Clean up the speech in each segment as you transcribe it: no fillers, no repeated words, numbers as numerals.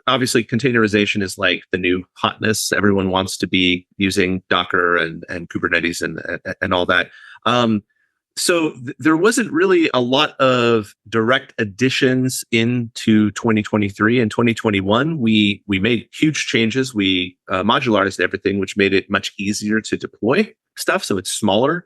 Obviously, containerization is like the new hotness. Everyone wants to be using Docker and Kubernetes and all that. There wasn't really a lot of direct additions into 2023 and 2021. We made huge changes. We modularized everything, which made it much easier to deploy stuff. So it's smaller.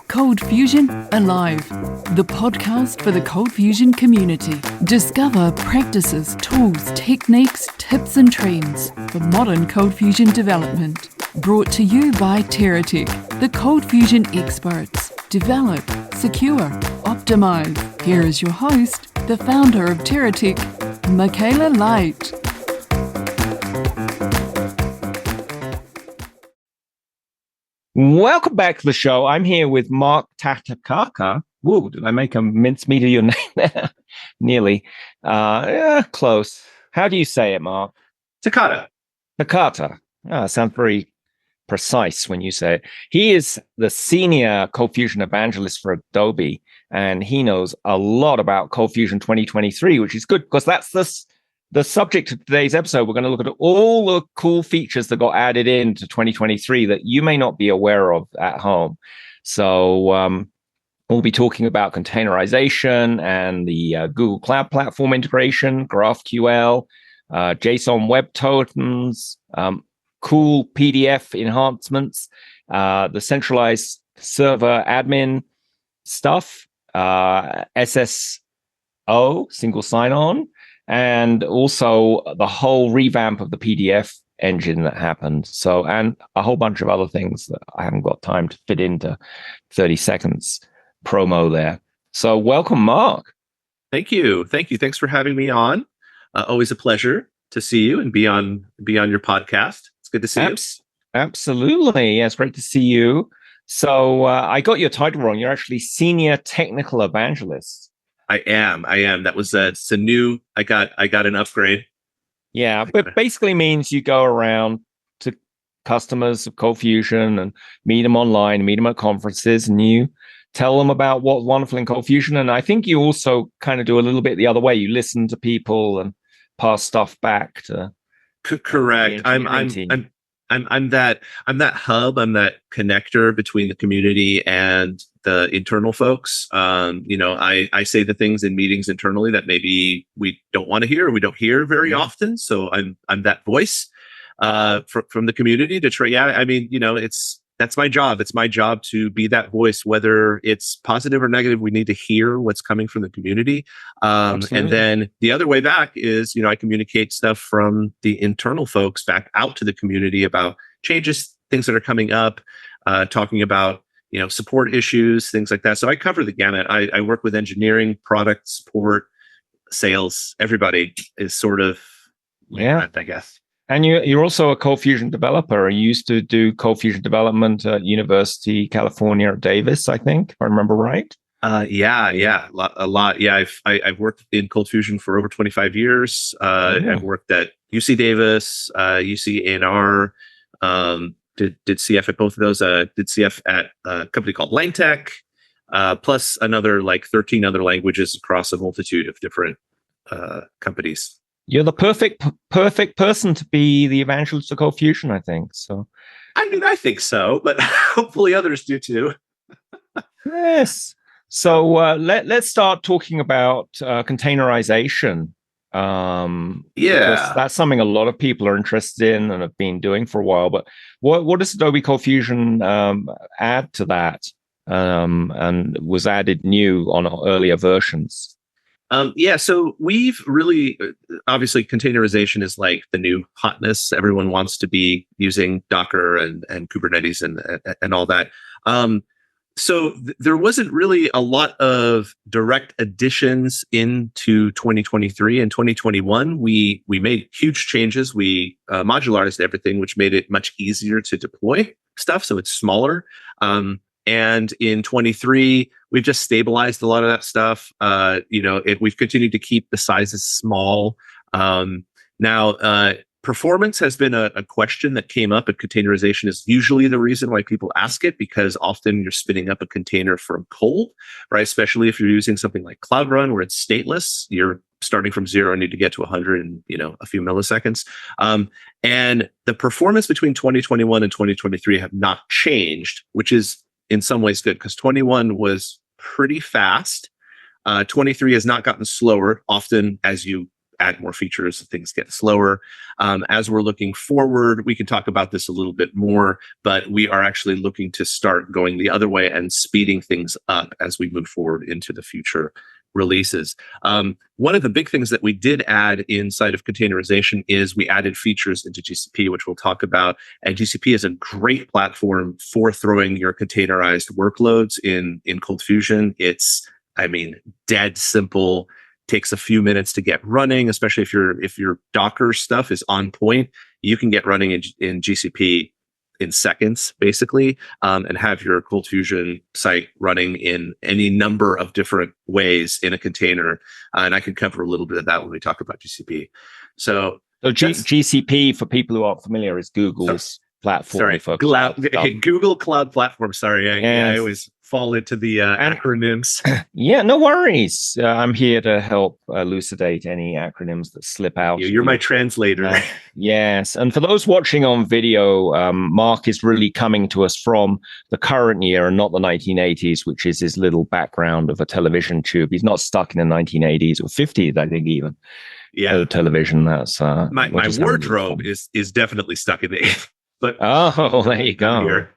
ColdFusion Alive, the podcast for the ColdFusion community. Discover practices, tools, techniques, tips and trends for modern ColdFusion development. Brought to you by TerraTech, the ColdFusion experts. Develop, secure, optimize. Here is your host, the founder of TerraTech, Michaela Light. Welcome back to the show. I'm here with Mark Takata. Whoa, did I make a mincemeat of your name there? Nearly. Close. How do you say it, Mark? Takata. Takata. Sounds very precise when you say it. He is the senior ColdFusion evangelist for Adobe, and he knows a lot about ColdFusion 2023, which is good because that's the subject of today's episode. We're going to look at all the cool features that got added into 2023 that you may not be aware of at home. So we'll be talking about containerization and the Google Cloud Platform integration, GraphQL, JSON Web Tokens, cool PDF enhancements, the centralized server admin stuff, SSO, single sign-on, and also the whole revamp of the PDF engine that happened. So, and a whole bunch of other things that I haven't got time to fit into 30 seconds promo there. So welcome, Mark. Thank you. Thanks for having me on. Always a pleasure to see you and be on your podcast. It's good to see you. Absolutely. Yeah, it's great to see you. So I got your title wrong. You're actually senior technical evangelist. I am. That was it's a new. I got an upgrade. Yeah, but basically means you go around to customers of ColdFusion and meet them online, meet them at conferences, and you tell them about what's wonderful in ColdFusion. And I think you also kind of do a little bit the other way. You listen to people and pass stuff back to. Correct. I'm that hub. I'm that connector between the community and the internal folks. I say the things in meetings internally that maybe we don't want to hear or we don't hear very often. So I'm that voice from the community to try. Yeah, I mean, that's my job. It's my job to be that voice, whether it's positive or negative. We need to hear what's coming from the community. And then the other way back is, I communicate stuff from the internal folks back out to the community about changes, things that are coming up, talking about, support issues, things like that. So I cover the gamut. I work with engineering, product support, sales. Everybody is sort of, I guess. And you're also a ColdFusion developer. You used to do ColdFusion development at University California at Davis, I think, if I remember right. Yeah, a lot. Yeah, I've worked in ColdFusion for over 25 years. I've worked at UC Davis, UC A&R, did CF at both of those. Did CF at a company called Langtech, plus another 13 other languages across a multitude of different companies. You're the perfect person to be the evangelist of ColdFusion, I think. So, I mean, I think so, but hopefully others do too. Yes. So let's start talking about containerization. That's something a lot of people are interested in and have been doing for a while. But what does Adobe ColdFusion add to that? And was added new on earlier versions? So we've really, obviously, containerization is like the new hotness. Everyone wants to be using Docker and Kubernetes and all that. There wasn't really a lot of direct additions into 2023 and 2021. We made huge changes. We modularized everything, which made it much easier to deploy stuff. So it's smaller. And in 23, we've just stabilized a lot of that stuff. We've continued to keep the sizes small. Now, Performance has been a question that came up, and containerization is usually the reason why people ask it, because often you're spinning up a container from cold, right? Especially if you're using something like Cloud Run where it's stateless, you're starting from 0 and need to get to 100 in a few milliseconds. And the performance between 2021 and 2023 have not changed, which is in some ways good, because 21 was pretty fast. 23 has not gotten slower. Often as you add more features, things get slower. As we're looking forward, we can talk about this a little bit more, but we are actually looking to start going the other way and speeding things up as we move forward into the future releases. One of the big things that we did add inside of containerization is we added features into GCP, which we'll talk about. And GCP is a great platform for throwing your containerized workloads in ColdFusion. It's, dead simple. Takes a few minutes to get running, especially if your Docker stuff is on point. You can get running in GCP in seconds, basically, and have your ColdFusion site running in any number of different ways in a container. And I can cover a little bit of that when we talk about GCP. So GCP, for people who aren't familiar, is Google's platform for cloud. Google Cloud Platform. Sorry, I always fall into the acronyms. Yeah, no worries. I'm here to help elucidate any acronyms that slip out. You're my translator. Yes. And for those watching on video, Mark is really coming to us from the current year and not the 1980s, which is his little background of a television tube. He's not stuck in the 1980s or 50s, I think, even. Yeah. Television. That's my wardrobe is definitely stuck in the 80s. But there you go.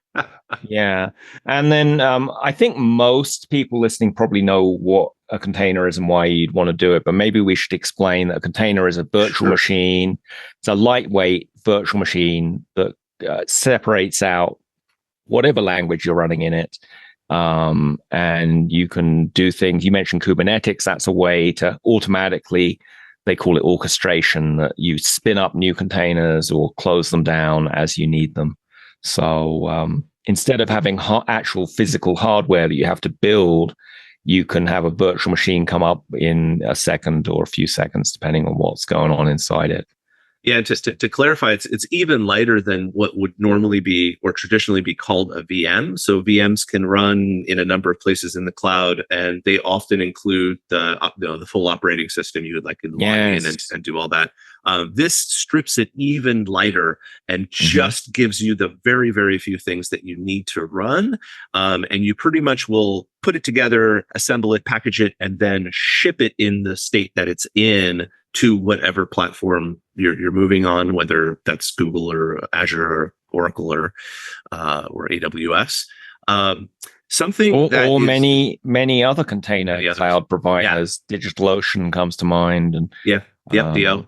Yeah. And then I think most people listening probably know what a container is and why you'd want to do it. But maybe we should explain that a container is a virtual machine. It's a lightweight virtual machine that separates out whatever language you're running in it. And you can do things. You mentioned Kubernetes. That's a way to automatically, they call it orchestration, that you spin up new containers or close them down as you need them. So instead of having actual physical hardware that you have to build, you can have a virtual machine come up in a second or a few seconds, depending on what's going on inside it. Yeah, just to clarify, it's even lighter than what would normally be or traditionally be called a VM. So VMs can run in a number of places in the cloud, and they often include the full operating system. You would log in and do all that. This strips it even lighter and just gives you the very, very few things that you need to run. And you pretty much will put it together, assemble it, package it, and then ship it in the state that it's in to whatever platform you're moving on, whether that's Google or Azure or Oracle or AWS. Many other container cloud providers. DigitalOcean comes to mind, and DO.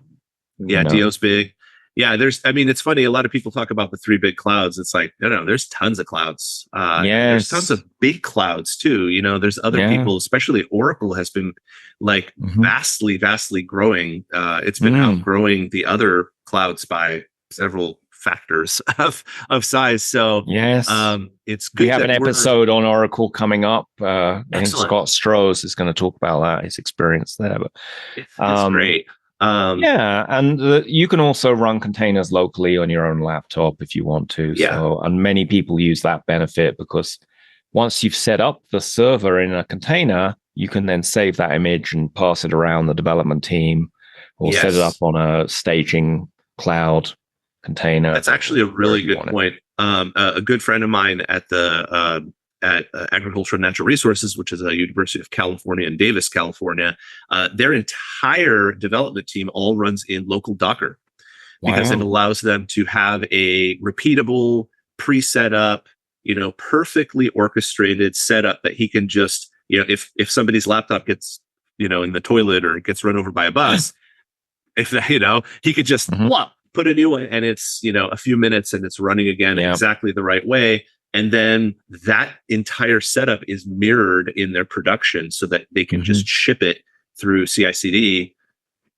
DO's big. Yeah, it's funny. A lot of people talk about the three big clouds. It's like, no, there's tons of clouds. There's tons of big clouds too. There's other people, especially Oracle has been vastly growing. It's been outgrowing the other clouds by several factors of size. So it's good. We have an episode on Oracle coming up. And Scott Strohs is going to talk about that, his experience there. But it's great. And you can also run containers locally on your own laptop if you want to. Yeah. So, and many people use that benefit because once you've set up the server in a container, you can then save that image and pass it around the development team or set it up on a staging cloud container. That's actually a really good point. A good friend of mine at Agricultural and Natural Resources, which is a University of California in Davis, California, their entire development team all runs in local Docker because it allows them to have a repeatable, pre-set up, perfectly orchestrated setup that he can just, if somebody's laptop gets, in the toilet or gets run over by a bus, he could just put a new one and it's, a few minutes and it's running again exactly the right way. And then that entire setup is mirrored in their production so that they can just ship it through CI/CD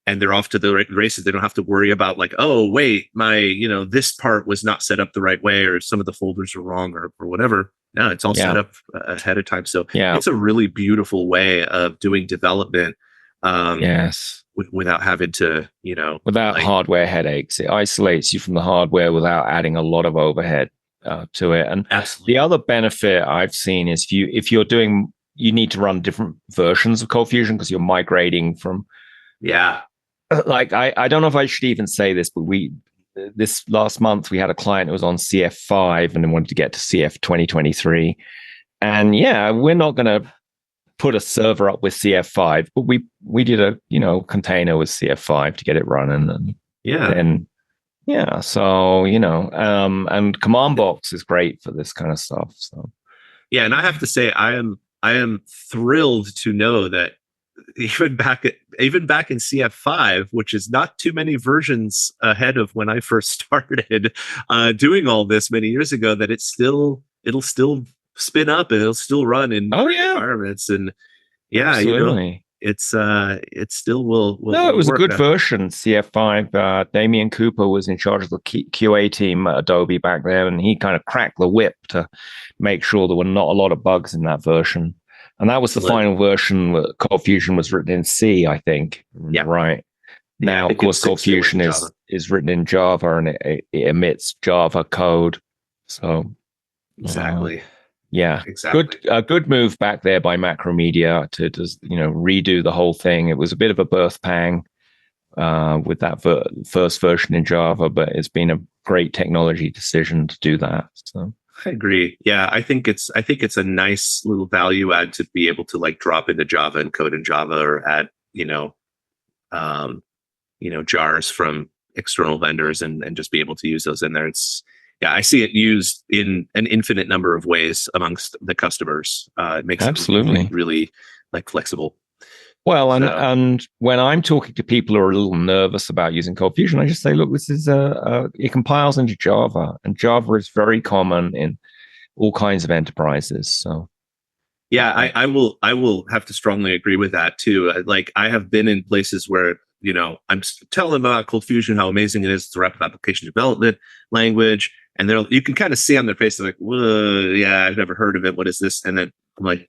and they're off to the races. They don't have to worry about oh, wait, my, this part was not set up the right way or some of the folders are wrong or whatever. No, it's all set up ahead of time. So it's a really beautiful way of doing development. without having to, without hardware headaches. It isolates you from the hardware without adding a lot of overhead to it. And absolutely. The other benefit I've seen is if you're doing, you need to run different versions of ColdFusion because you're migrating from. Yeah. Like, I don't know if I should even say this, but this last month we had a client who was on CF5 and then wanted to get to CF 2023. And yeah, we're not going to put a server up with CF5, but we did a container with CF5 to get it running, and so and command box is great for this kind of stuff. So yeah, and I have to say I am thrilled to know that even back in CF5, which is not too many versions ahead of when I first started doing all this many years ago, that it'll still spin up and it'll still run in environments. And absolutely. It still will no, it was a good better. version. CF5. Damian Cooper was in charge of the QA team at Adobe back then, and he kind of cracked the whip to make sure there were not a lot of bugs in that version. And that was the final version. ColdFusion was written in C, I think. Yeah. Right. Now, of course, ColdFusion is written in Java, and it emits Java code. So exactly. Exactly. Good move back there by Macromedia to redo the whole thing. It was a bit of a birth pang with that first version in Java, but it's been a great technology decision to do that. So I agree. Yeah, I think it's a nice little value add to be able to like drop into Java and code in Java, or add jars from external vendors and just be able to use those in there. I see it used in an infinite number of ways amongst the customers. It makes absolutely it really like flexible. Well, and when I'm talking to people who are a little nervous about using ColdFusion, I just say, look, this is it compiles into Java, and Java is very common in all kinds of enterprises. So yeah, I will have to strongly agree with that too. Like, I have been in places where I'm telling them about ColdFusion, how amazing it is. It's a rapid application development language. And you can kind of see on their face, they're like, whoa, yeah, I've never heard of it. What is this? And then I'm like,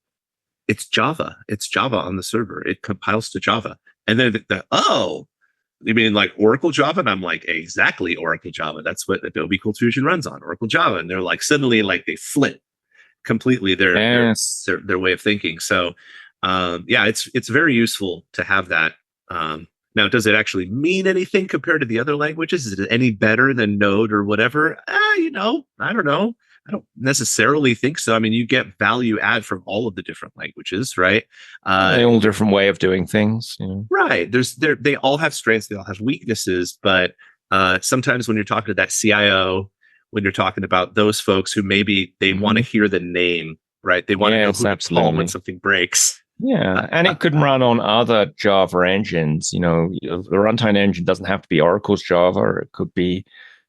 it's Java. It's Java on the server. It compiles to Java. And then oh, you mean like Oracle Java? And I'm like, exactly, Oracle Java. That's what Adobe ColdFusion runs on, Oracle Java. And they're like, suddenly, like, they flip completely their way of thinking. So it's very useful to have that. Now, does it actually mean anything compared to the other languages? Is it any better than Node or whatever? I don't know. I don't necessarily think so. I mean, you get value add from all of the different languages, right? All different way of doing things. Right. They all have strengths. They all have weaknesses. But sometimes when you're talking to that CIO, when you're talking about those folks who maybe they want to hear the name, right? They want to know who to call when something breaks. Yeah, and it could run on other Java engines. The runtime engine doesn't have to be Oracle's Java, or it could be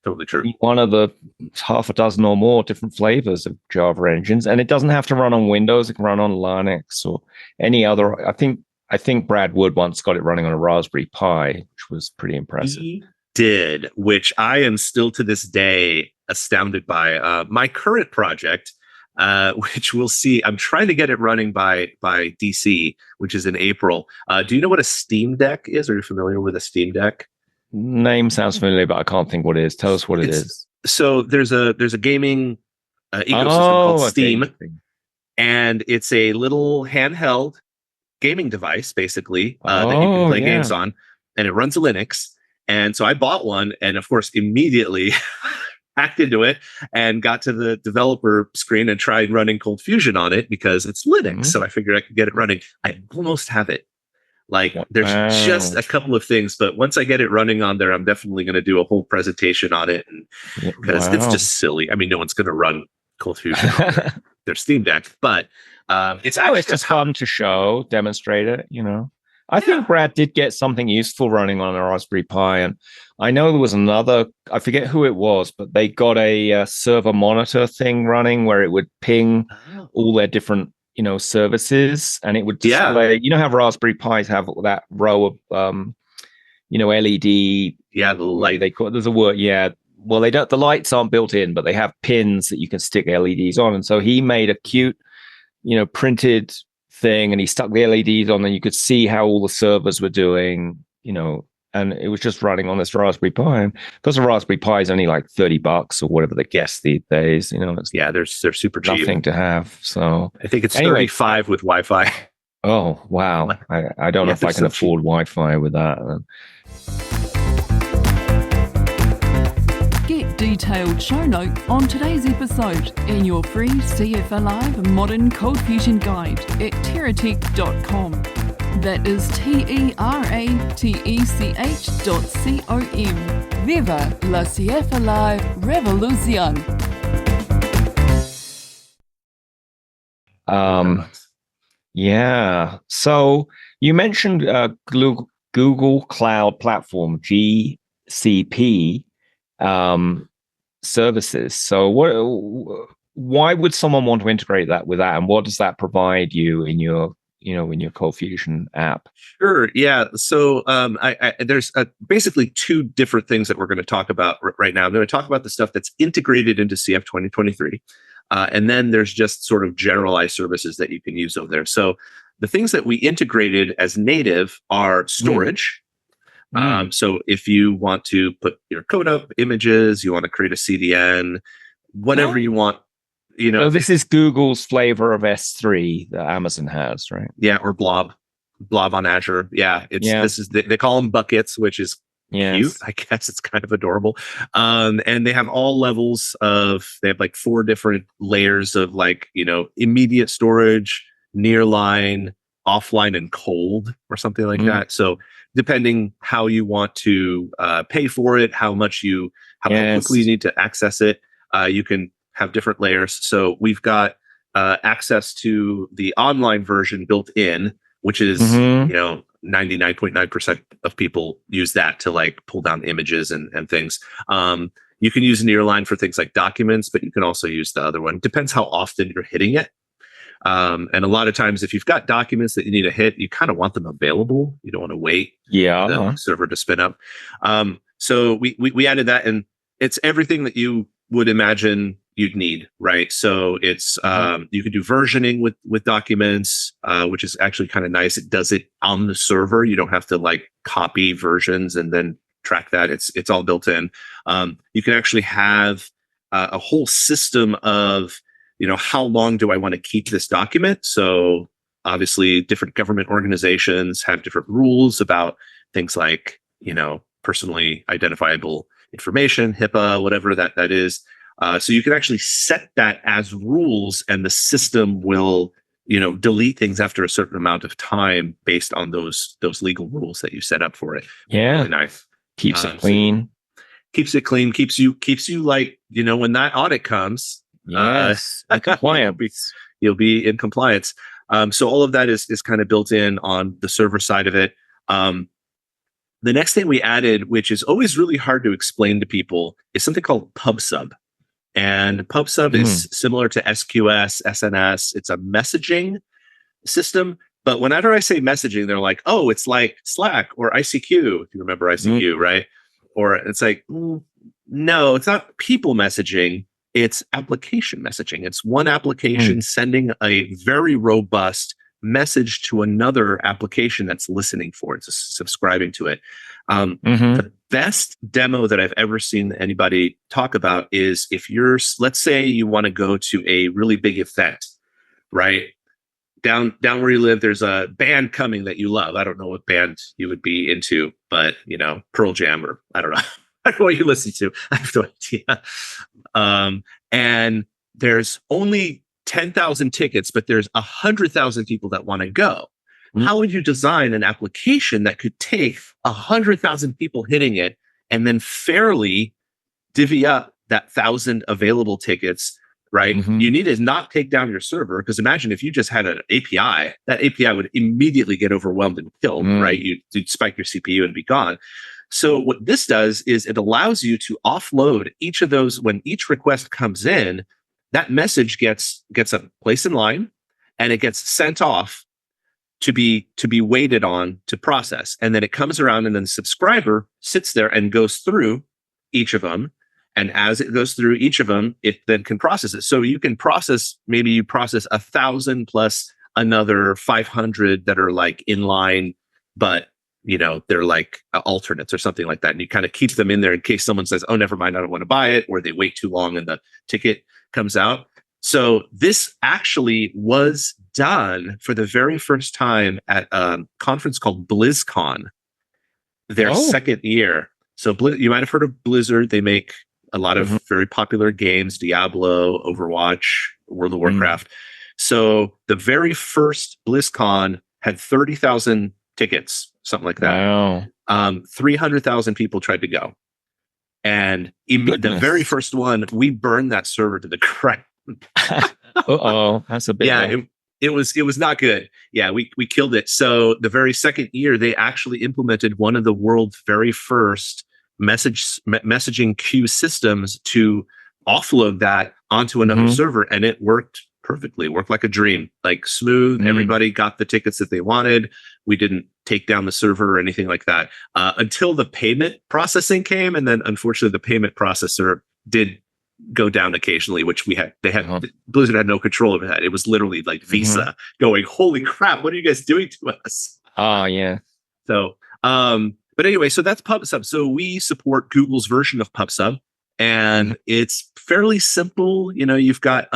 totally true. One of the half a dozen or more different flavors of Java engines, and it doesn't have to run on Windows. It can run on Linux or any other. I think Brad Wood once got it running on a Raspberry Pi, which was pretty impressive. He did, which I am still to this day astounded by. My current project, which we'll see, I'm trying to get it running by DC, which is in April. Do you know what a Steam Deck is? Are you familiar with a Steam Deck? Name sounds familiar, but I can't think what it is. Tell us what it is. So there's a gaming ecosystem called Steam, and it's a little handheld gaming device, basically, that you can play games on, and it runs Linux. And so I bought one, and of course, immediately hacked into it and got to the developer screen and tried running ColdFusion on it because it's Linux. So I figured I could get it running. I almost have it. Like, there's just a couple of things, but once I get it running on there, I'm definitely going to do a whole presentation on it, because it's just silly. I mean, no one's going to run ColdFusion on their Steam Deck, but it's just fun to show, demonstrate it. I think Brad did get something useful running on a Raspberry Pi, and I know there was another, I forget who it was, but they got a server monitor thing running where it would ping all their different services, and it would display, how Raspberry Pis have that row of LED, the light, they call it, there's a word, well, they don't, the lights aren't built in, but they have pins that you can stick LEDs on. And so he made a cute printed thing, and he stuck the LEDs on, and you could see how all the servers were doing, and it was just running on this Raspberry Pi. And because a Raspberry Pi is only like $30 or whatever they guess these days, it's they're super cheap. Nothing to have. So I think it's 35 with Wi-Fi. Oh wow! I don't know if I can afford Wi-Fi with that. Get detailed show notes on today's episode in your free CF Alive Modern ColdFusion Guide at teratech.com. That is teratech.com. Viva la CF Alive Revolution! Yeah. So you mentioned Google Cloud Platform, GCP services. So why would someone want to integrate that with that, and what does that provide you in your ColdFusion app? Sure. Yeah. So there's basically two different things that we're going to talk about right now. I'm going to talk about the stuff that's integrated into CF 2023. And then there's just sort of generalized services that you can use over there. So the things that we integrated as native are storage. So if you want to put your code up, images, you want to create a CDN, whatever you want, So this is Google's flavor of S3 that Amazon has, right? Yeah, or Blob on Azure. Yeah, this is they call them buckets, which is cute. I guess it's kind of adorable. And they have all levels they have like 4 different layers of immediate storage, nearline, offline, and cold, or something like that. So depending how you want to pay for it, how quickly you need to access it, you can have different layers. So we've got access to the online version built in, which is 99.9% of people use that to pull down images and things. You can use Nearline for things like documents, but you can also use the other one. Depends how often you're hitting it. And a lot of times, if you've got documents that you need to hit, you kind of want them available. You don't want to wait for the server to spin up. So we added that, and it's everything that you would imagine you'd need, right? So it's you can do versioning with documents, which is actually kind of nice. It does it on the server. You don't have to copy versions and then track that. It's all built in. You can actually have a whole system of how long do I want to keep this document? So obviously different government organizations have different rules about things like personally identifiable information, HIPAA, whatever that is. So you can actually set that as rules, and the system will, delete things after a certain amount of time based on those legal rules that you set up for it. Yeah, really nice. Keeps it clean. Keeps it clean. Keeps you when that audit comes. Yes, compliant. You'll be in compliance. So all of that is kind of built in on the server side of it. The next thing we added, which is always really hard to explain to people, is something called PubSub. And PubSub is similar to SQS, SNS. It's a messaging system. But whenever I say messaging, they're like, oh, it's like Slack or ICQ, if you remember ICQ, right? Or it's like, no, it's not people messaging. It's application messaging. It's one application sending a very robust message to another application that's listening for it, subscribing to it. The best demo that I've ever seen anybody talk about is if let's say you want to go to a really big event, right? Down where you live, there's a band coming that you love. I don't know what band you would be into, but Pearl Jam, or I don't know. I don't know what you listen to. I have no idea. And there's only 10,000 tickets, but there's 100,000 people that want to go. How would you design an application that could take 100,000 people hitting it and then fairly divvy up that 1,000 available tickets, right? You need to not take down your server, because imagine if you just had an API, that API would immediately get overwhelmed and killed, right? You'd spike your CPU and be gone. So what this does is it allows you to offload each of those. When each request comes in, that message gets a place in line, and it gets sent off to be waited on to process. And then it comes around, and then the subscriber sits there and goes through each of them. And as it goes through each of them, it then can process it. So you can process, maybe you process 1,000 plus another 500 that are in line, but they're like alternates or something like that. And you kind of keep them in there in case someone says, oh, never mind, I don't want to buy it, or they wait too long and the ticket comes out. So this actually was done for the very first time at a conference called BlizzCon, their second year. So you might have heard of Blizzard. They make a lot of very popular games, Diablo, Overwatch, World of Warcraft. So the very first BlizzCon had 30,000 tickets, something like that. Wow. 300,000 people tried to go. And the very first one, we burned that server to the ground. That's a big one. It was not good. Yeah, we killed it. So the very second year, they actually implemented one of the world's very first messaging queue systems to offload that onto another server, and it worked perfectly. Worked like a dream, like smooth. Everybody got the tickets that they wanted. We didn't take down the server or anything like that until the payment processing came, and then unfortunately the payment processor did go down occasionally, which Blizzard had no control over that. It was literally like Visa going, holy crap, what are you guys doing to us? Yeah. So, but anyway, so that's PubSub. So we support Google's version of PubSub, and it's fairly simple. You've got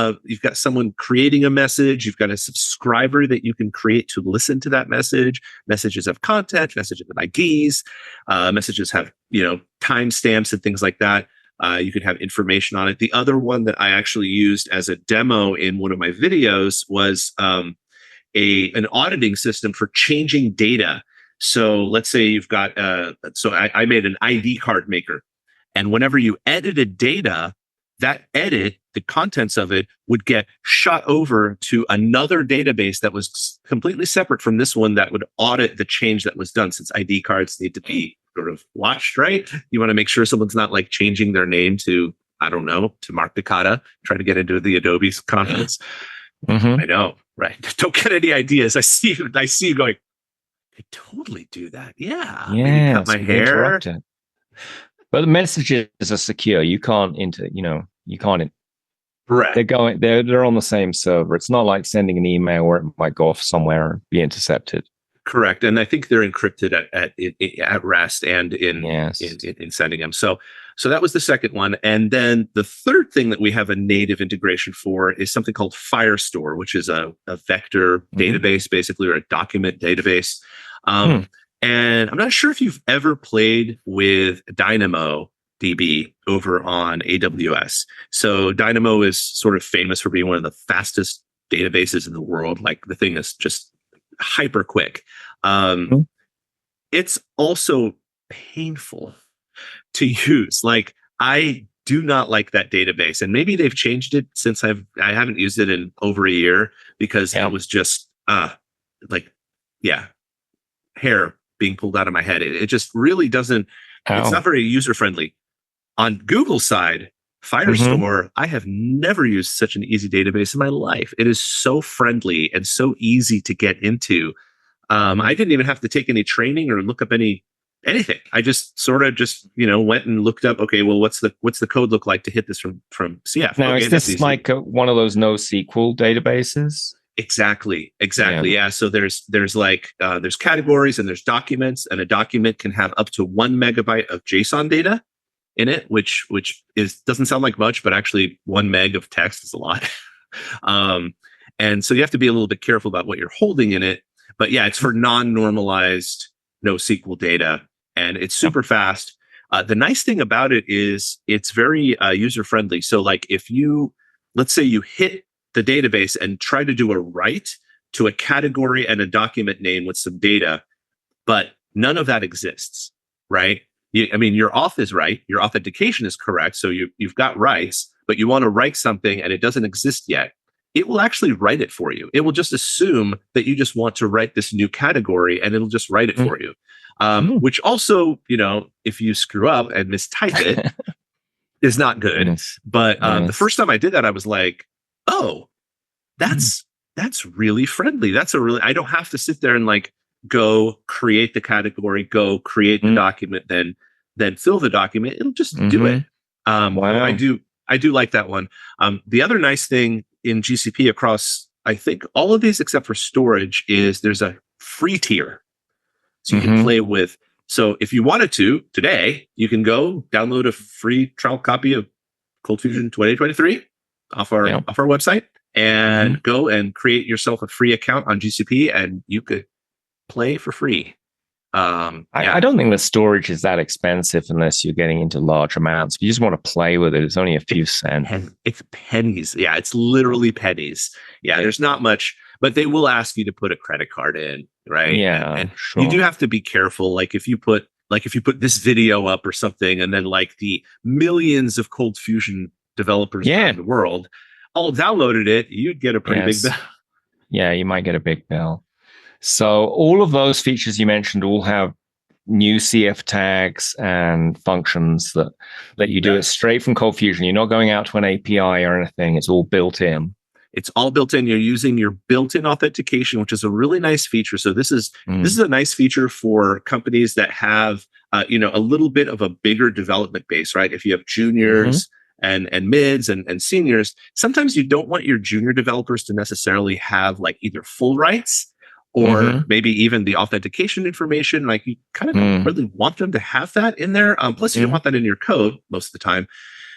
someone creating a message. You've got a subscriber that you can create to listen to that message. Messages have content, messages have IDs, messages have, timestamps and things like that. You can have information on it. The other one that I actually used as a demo in one of my videos was an auditing system for changing data. So let's say you've got, I made an ID card maker. And whenever you edited data, that edit, the contents of it, would get shot over to another database that was completely separate from this one that would audit the change that was done, since ID cards need to be sort of watched, right? You want to make sure someone's not like changing their name to, I don't know, to Mark Takata, trying to get into the Adobe conference. I know, right? Don't get any ideas. I see you going, I totally do that. Yeah. Maybe cut my hair. But the messages are secure. You can't you can't. Correct. They're on the same server. It's not like sending an email where it might go off somewhere and be intercepted. Correct. And I think they're encrypted at rest and in sending them. So that was the second one. And then the third thing that we have a native integration for is something called Firestore, which is a vector database, basically, or a document database. And I'm not sure if you've ever played with DynamoDB over on AWS. So Dynamo is sort of famous for being one of the fastest databases in the world. Like, the thing is just hyper quick. It's also painful to use. Like, I do not like that database, and maybe they've changed it since I haven't used it in over a year, because it was just hair being pulled out of my head. It just really doesn't. It's not very user friendly. On Google's side, Firestore, I have never used such an easy database in my life. It is so friendly and so easy to get into. I didn't even have to take any training or look up anything. I just sort of went and looked up, okay, well, what's the code look like to hit this from CF? Now, is this like one of those NoSQL databases? Exactly. Yeah. So there's categories and there's documents, and a document can have up to 1 megabyte of JSON data in it, which doesn't sound like much, but actually 1 meg of text is a lot. And so you have to be a little bit careful about what you're holding in it. But yeah, it's for non-normalized NoSQL data, and it's super fast. The nice thing about it is it's very user friendly. So like, let's say you hit the database and try to do a write to a category and a document name with some data, but none of that exists, right? Your auth is right. Your authentication is correct. So you've got rights, but you want to write something and it doesn't exist yet. It will actually write it for you. It will just assume that you just want to write this new category, and it'll just write it for you. Which also, if you screw up and mistype it, is not good. But the first time I did that, I was like, oh, that's really friendly. I don't have to sit there and like go create the category, go create the document, then fill the document. It'll just do it. Wow. I do like that one. The other nice thing in GCP across, I think, all of these except for storage, is there's a free tier. So you can play with. So if you wanted to today, you can go download a free trial copy of ColdFusion 2023 off our website and go and create yourself a free account on GCP, and you could play for free. I don't think the storage is that expensive unless you're getting into large amounts. If you just want to play with it, it's only a few cents. It's pennies. Yeah, it's literally pennies. Yeah, there's not much, but they will ask you to put a credit card in, right? Yeah, and sure. You do have to be careful. Like if you put this video up or something, and then like the millions of ColdFusion developers around the world all downloaded it, you'd get a pretty big bill. Yeah, you might get a big bill. So all of those features you mentioned all have new CF tags and functions that let you do it straight from ColdFusion. You're not going out to an API or anything. It's all built in. It's all built in. You're using your built-in authentication, which is a really nice feature. So this is a nice feature for companies that have a little bit of a bigger development base, right? If you have juniors and mids and seniors, sometimes you don't want your junior developers to necessarily have like either full rights or maybe even the authentication information. Like you kind of don't really want them to have that in there. Plus you don't want that in your code most of the time.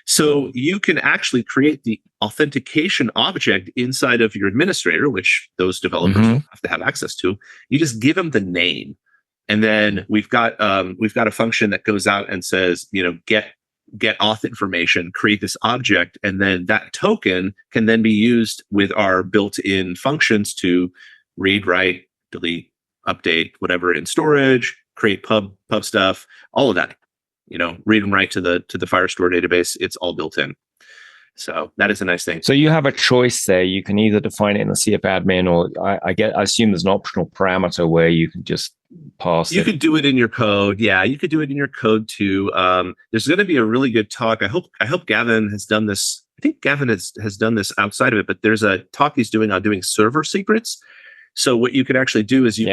So you can actually create the authentication object inside of your administrator, which those developers will have to have access to. You just give them the name. And then we've got a function that goes out and says, get auth information, create this object, and then that token can then be used with our built-in functions to read, write, delete, update, whatever in storage, create pub stuff, all of that. Read and write to the Firestore database. It's all built in. So that is a nice thing. So you have a choice there. You can either define it in the CF admin, or I assume there's an optional parameter where you can just pass it. You could do it in your code. Yeah, you could do it in your code too. There's going to be a really good talk. I hope Gavin has done this. I think Gavin has done this outside of it, but there's a talk he's doing on doing server secrets. So what you can actually do is you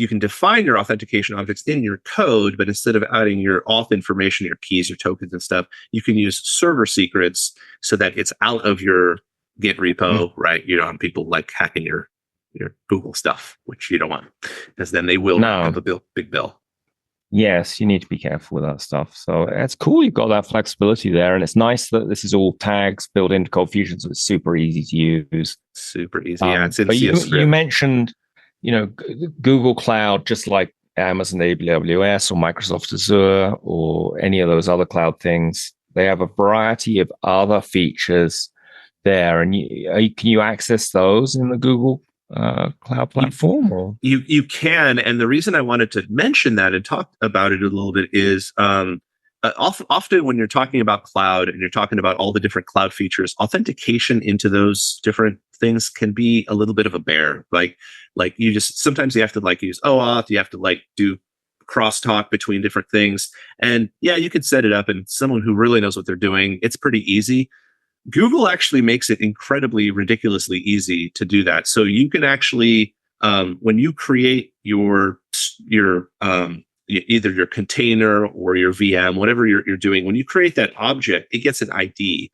can define your authentication objects in your code, but instead of adding your auth information, your keys, your tokens and stuff, you can use server secrets so that it's out of your Git repo, right? You don't want people like hacking your Google stuff, which you don't want, because then they will have a big bill. Yes, you need to be careful with that stuff. So it's cool you've got that flexibility there. And it's nice that this is all tags built into ColdFusion, so it's super easy to use. Super easy. Yeah, it's in but CS you mentioned, Google Cloud, just like Amazon AWS or Microsoft Azure or any of those other cloud things. They have a variety of other features there. And can you access those in the Google cloud platform? Or? You can, and the reason I wanted to mention that and talk about it a little bit is often when you're talking about cloud and you're talking about all the different cloud features, authentication into those different things can be a little bit of a bear. Like sometimes you have to use OAuth, you have to do crosstalk between different things, and you could set it up, and someone who really knows what they're doing, it's pretty easy. Google actually makes it incredibly, ridiculously easy to do that. So you can actually, when you create your either your container or your VM, whatever you're doing, when you create that object, it gets an ID.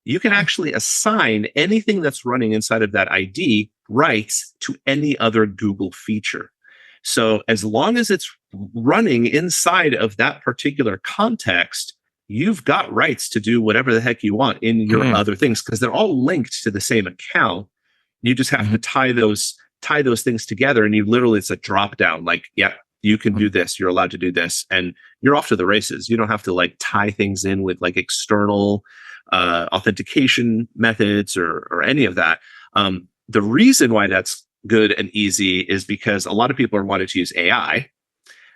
You can actually assign anything that's running inside of that ID rights to any other Google feature. So as long as it's running inside of that particular context, you've got rights to do whatever the heck you want in your other things, because they're all linked to the same account. You just have to tie those things together, and it's a drop down. You can do this, you're allowed to do this, and you're off to the races. You don't have to tie things in with external authentication methods or any of that. The reason why that's good and easy is because a lot of people are wanting to use AI.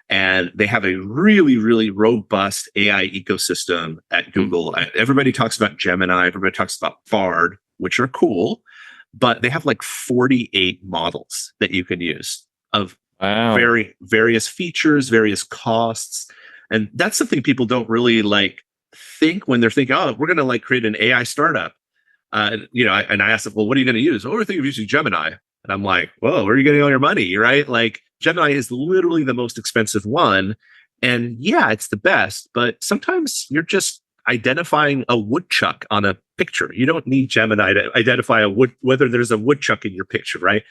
And they have a really, really robust AI ecosystem at Google. Everybody talks about Gemini. Everybody talks about Bard, which are cool. But they have 48 models that you can use of various features, various costs. And that's something people don't really think when they're thinking, we're going to create an AI startup. And I asked them, well, what are you going to use? Oh, we're thinking of using Gemini. And I'm like, whoa, where are you getting all your money, right? Gemini is literally the most expensive one. And it's the best, but sometimes you're just identifying a woodchuck on a picture. You don't need Gemini to identify whether there's a woodchuck in your picture, right?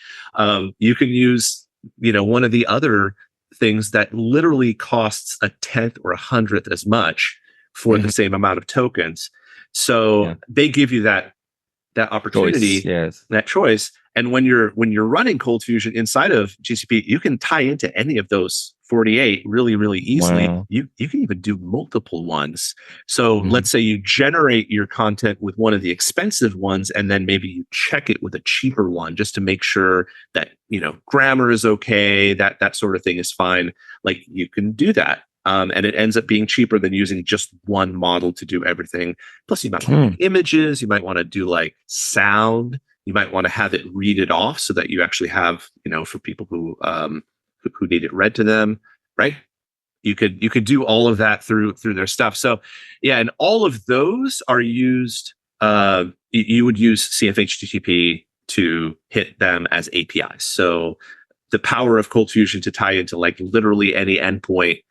You can use, one of the other things that literally costs a tenth or a hundredth as much for the same amount of tokens. So they give you that opportunity, that choice. And when you're running ColdFusion inside of GCP, you can tie into any of those 48 really, really easily. Wow. You can even do multiple ones. So let's say you generate your content with one of the expensive ones, and then maybe you check it with a cheaper one just to make sure that, grammar is okay, that sort of thing is fine. Like, you can do that. And it ends up being cheaper than using just one model to do everything. Plus, you might want images. You might want to do like sound. You might want to have it read it off so that you actually have, for people who need it read to them, right? You could do all of that through their stuff. So yeah, and all of those are used. You would use CF HTTP to hit them as APIs. So the power of ColdFusion to tie into like literally any endpoint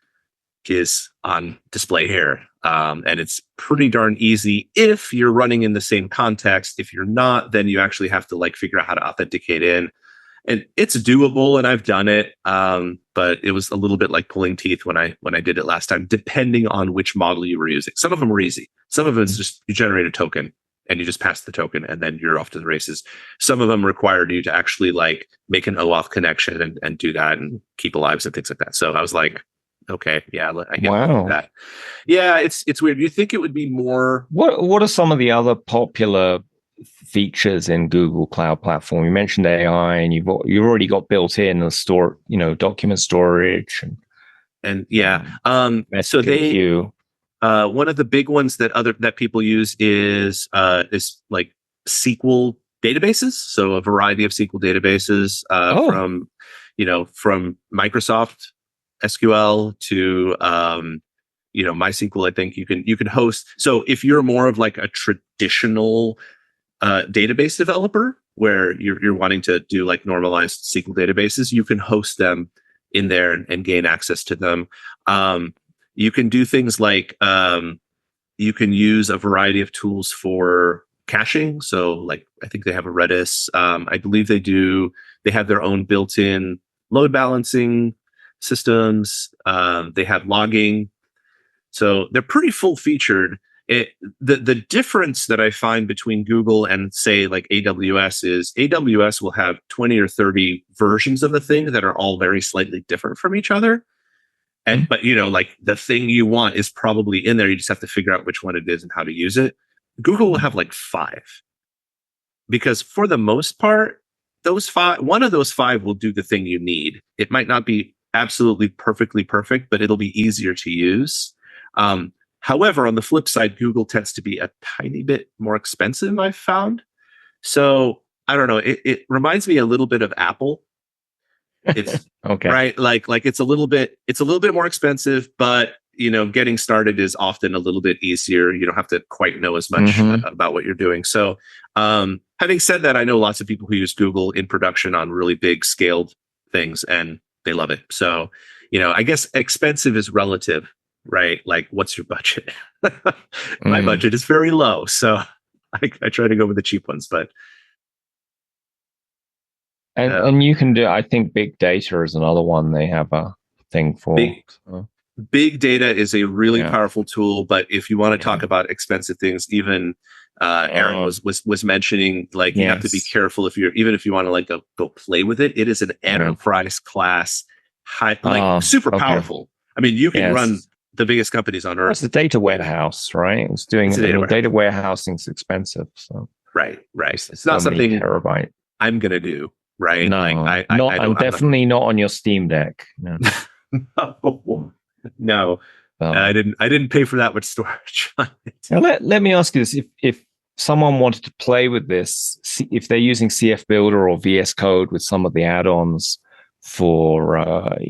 is on display here. And it's pretty darn easy if you're running in the same context. If you're not, then you actually have to like figure out how to authenticate in. And it's doable, and I've done it. But it was a little bit like pulling teeth when I did it last time, depending on which model you were using. Some of them were easy. Some of it's just you generate a token and you just pass the token and then you're off to the races. Some of them required you to actually like make an OAuth connection and do that and keep lives and things like that. So I was like, okay, yeah, I get that. Yeah, it's weird. You think it would be more? What are some of the other popular features in Google Cloud Platform? You mentioned AI, and you've already got built in the store, document storage and so they one of the big ones that people use is like SQL databases. So a variety of SQL databases from Microsoft SQL to MySQL. I think you can host. So if you're more of like a traditional database developer where you're wanting to do like normalized SQL databases, you can host them in there and gain access to them. You can do things like you can use a variety of tools for caching. So like I think they have a Redis. I believe they have their own built-in load balancing systems. They have logging. So they're pretty full featured. The difference that I find between Google and say like AWS is AWS will have 20 or 30 versions of the thing that are all very slightly different from each other. But like the thing you want is probably in there. You just have to figure out which one it is and how to use it. Google will have like 5, because for the most part, one of those 5 will do the thing you need. It might not be absolutely perfectly perfect, but it'll be easier to use. However, on the flip side, Google tends to be a tiny bit more expensive, I've found. So I don't know. It reminds me a little bit of Apple. It's okay, right? Like it's a little bit more expensive, but getting started is often a little bit easier. You don't have to quite know as much about what you're doing. So having said that, I know lots of people who use Google in production on really big scaled things, and they love it. So, I guess expensive is relative, right? Like, what's your budget? My budget is very low, so I try to go with the cheap ones, but. And you can do, I think big data is another one they have a thing for. Big data is a really powerful tool, but if you want to talk about expensive things, even Aaron was mentioning, like, you have to be careful if you want to like go play with it. It is an enterprise class, super powerful. I mean, you can run the biggest companies on earth. It's the data warehouse, right? It's doing data warehousing is expensive. So right. It's not something terabyte I'm gonna do. Right? No, I'm definitely not on your Steam Deck. No. No. I didn't pay for that much storage. Now let me ask you this: if someone wanted to play with this, if they're using CF Builder or VS Code with some of the add-ons for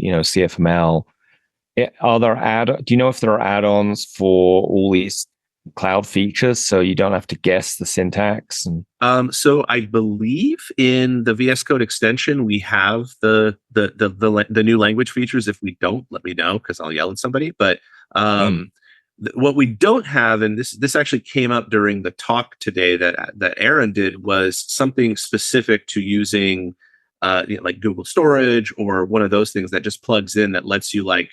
CFML, are there do you know if there are add-ons for all these cloud features, so you don't have to guess the syntax? So I believe in the VS Code extension we have the new language features. If we don't, let me know, because I'll yell at somebody. But what we don't have, and this actually came up during the talk today that Aaron did, was something specific to using like Google Storage or one of those things that just plugs in that lets you like,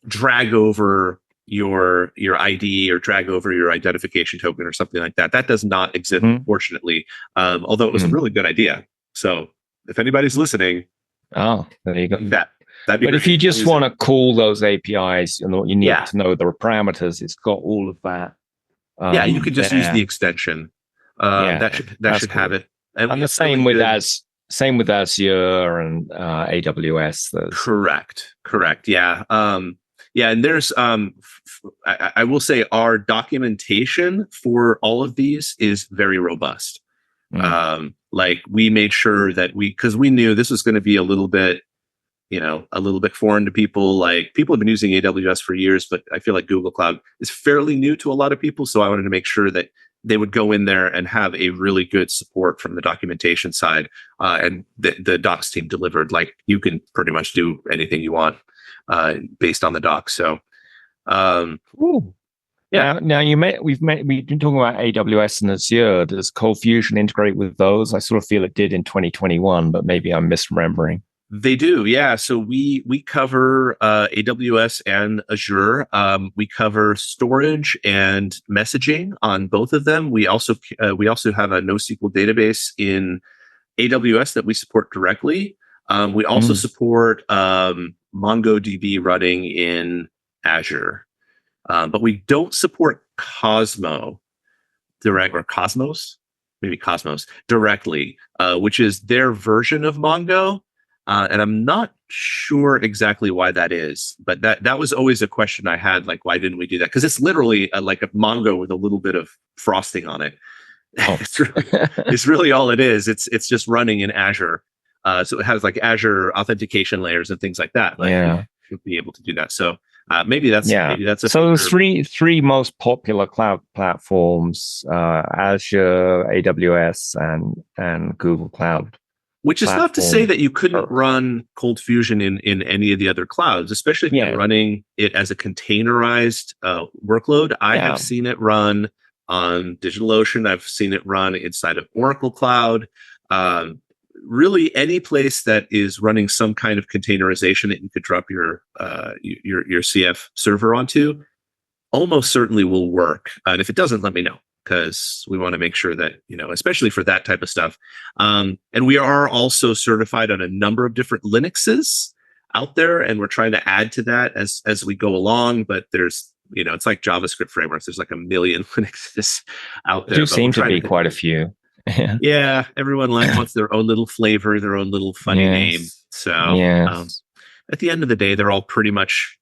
drag over your ID or drag over your identification token or something like that. That does not exist, unfortunately. Although it was a really good idea. So if anybody's listening, there you go. That'd be but if you just want to call those APIs, you need to know the parameters. It's got all of that. You could just use the extension. That should have it. And the same with Azure and AWS. Correct. Yeah. And there's I will say our documentation for all of these is very robust. Like we made sure that because we knew this was going to be a little bit foreign to people. Like people have been using AWS for years, but I feel like Google Cloud is fairly new to a lot of people. So I wanted to make sure that they would go in there and have a really good support from the documentation side. And the docs team delivered. Like you can pretty much do anything you want based on the docs. So, Now we've been talking about AWS and Azure. Does ColdFusion integrate with those? I sort of feel it did in 2021, but maybe I'm misremembering. They do, yeah. So we cover AWS and Azure. We cover storage and messaging on both of them. We also have a NoSQL database in AWS that we support directly. We also support MongoDB running in Azure, but we don't support Cosmos directly, which is their version of Mongo. And I'm not sure exactly why that is, but that was always a question I had. Like, why didn't we do that? Because it's literally like a Mongo with a little bit of frosting on it. It's really all it is. It's just running in Azure. So it has like Azure authentication layers and things like that. Like you should be able to do that. So maybe that's so three most popular cloud platforms: Azure, AWS, and Google Cloud. Which is not to say that you couldn't run ColdFusion in any of the other clouds, especially if you're running it as a containerized workload. I have seen it run on DigitalOcean. I've seen it run inside of Oracle Cloud. Really, any place that is running some kind of containerization that you could drop your CF server onto, almost certainly will work. And if it doesn't, let me know, because we want to make sure that, especially for that type of stuff. And we are also certified on a number of different Linuxes out there, and we're trying to add to that as we go along. But there's, it's like JavaScript frameworks. There's like a million Linuxes out there. There seem to be quite a few. Yeah, everyone wants their own little flavor, their own little funny name. So at the end of the day, they're all pretty much,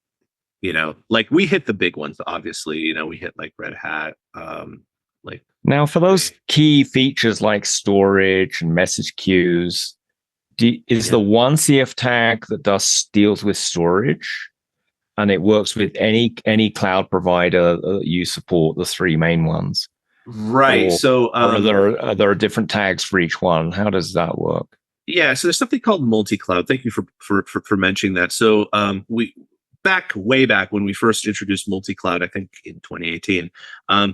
like we hit the big ones, obviously. We hit like Red Hat. Now, for those key features like storage and message queues, is the one CF tag that deals with storage, and it works with any cloud provider that you support, the three main ones? Right. So are there different tags for each one? How does that work? Yeah. So there's something called multi-cloud. Thank you for mentioning that. So way back when we first introduced multi-cloud, I think in 2018,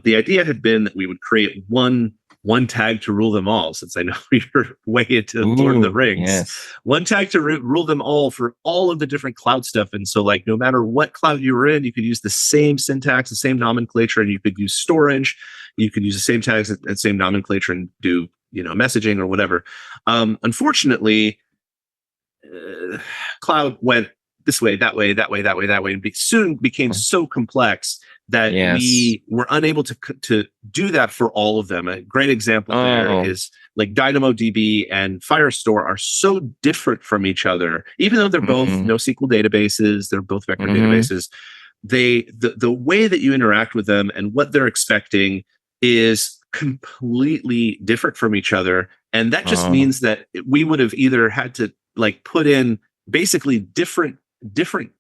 the idea had been that we would create one tag to rule them all, since I know you're way into Lord of the Rings. Yes. One tag to rule them all for all of the different cloud stuff. And so like, no matter what cloud you were in, you could use the same syntax, the same nomenclature, and you could use storage. You could use the same tags and same nomenclature and do, messaging or whatever. Unfortunately, cloud went this way, that way, and soon became so complex that we were unable to do that for all of them. A great example there is like DynamoDB and Firestore are so different from each other, even though they're both NoSQL databases, they're both vector databases. The way that you interact with them and what they're expecting is completely different from each other, and that just means that we would have either had to like put in basically different